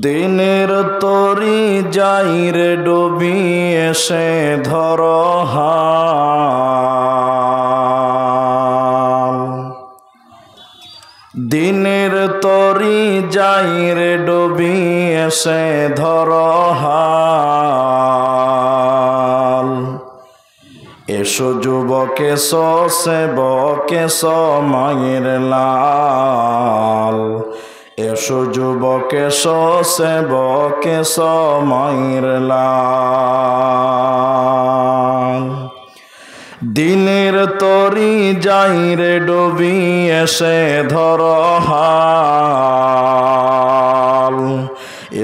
দিনের তরি যাই রে ডুবি এসে ধর হাল। দিনের তরি যাই রে ডুবি এসে ধর হাল। এসো যুবক এসো সেবক এসো মায়ের লাল। এসো যুবক এসো সেবক এসো মায়ের লাল। দিনের তরি যাই রে ডুবি এসে ধর হাল।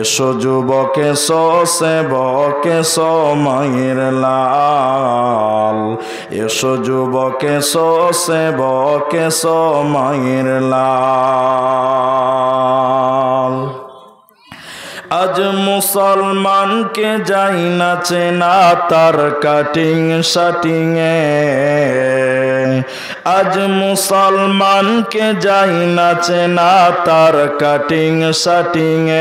এসো যুবক এসো সেবক এসো মায়ের লাল। এসো যুবক এসো সেবক এসো মায়ের লাল। আজ মুসলমানকে যাই না চেনা তার কাটিং শাটিং এ। আজ মুসলমানকে যাই না চেনা তার কাটিং শাটিং এ।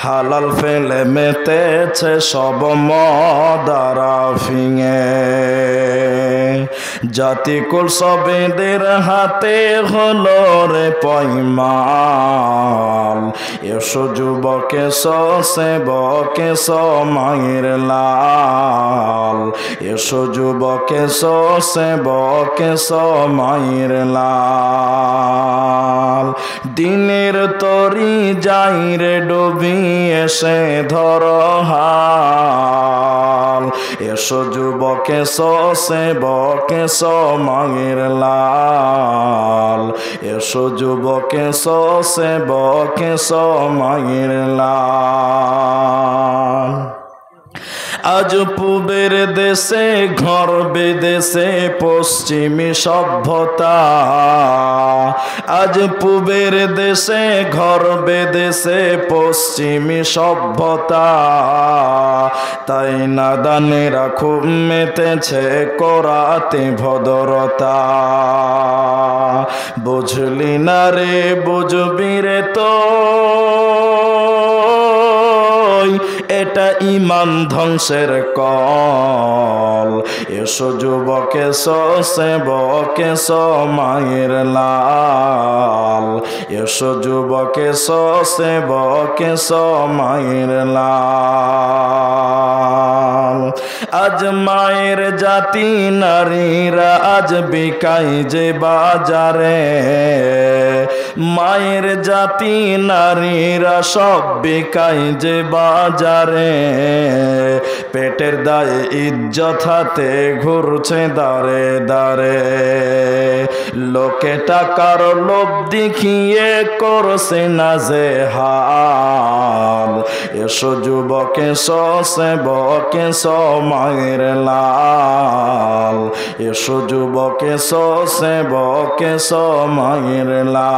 হালাল ফেলে মেতেছে সব মদারা ফিঙে। জাতিকুল সবেদের হাতে হলো রে পয়মাল। এসো যুবক এসো সেবক এসো মায়ের লাল। এসো যুবক এসো সেবক এসো মায়ের লাল। দিনের তরি যাই রে ডুবি এসে ধর হাল। এসো যুবক এসো সেবক এসো মায়ের লাল। এসো যুবক এসো সেবক এসো মায়ের লাল। আজ পূবের দেশে ঘর বেদেশে পশ্চিমী সভ্যতা। আজ পূবের দেশে ঘর বেদেশে পশ্চিমী সভ্যতা। তাই নাদানেরা খুব মেতেছে করাতে ভদ্রতা। বুঝলি না রে বুঝবি রে তো এটা ইমান ধ্বংসের কল। এসো যুবক এসো সেবক এসো মায়ের লাল। এসো যুবক এসো সেবক এসো মায়ের লাল। আজ মায়ের জাতি নারীরা আজ বিকাই যে বাজারে। মায়ের জাতি নারীরা সব বিকাই যে বাজারে। পেটের দায়ে ইজ্জত হাতে ঘুরছে দাঁড়ে দাঁড়ে। লোকে টাকার লোভ দেখিয়ে করছে না যে হাল। এসো যুবক এসো সেবক এসো মায়ের লাল। এসো যুবক এসো সেবক এসো মায়ের লাল।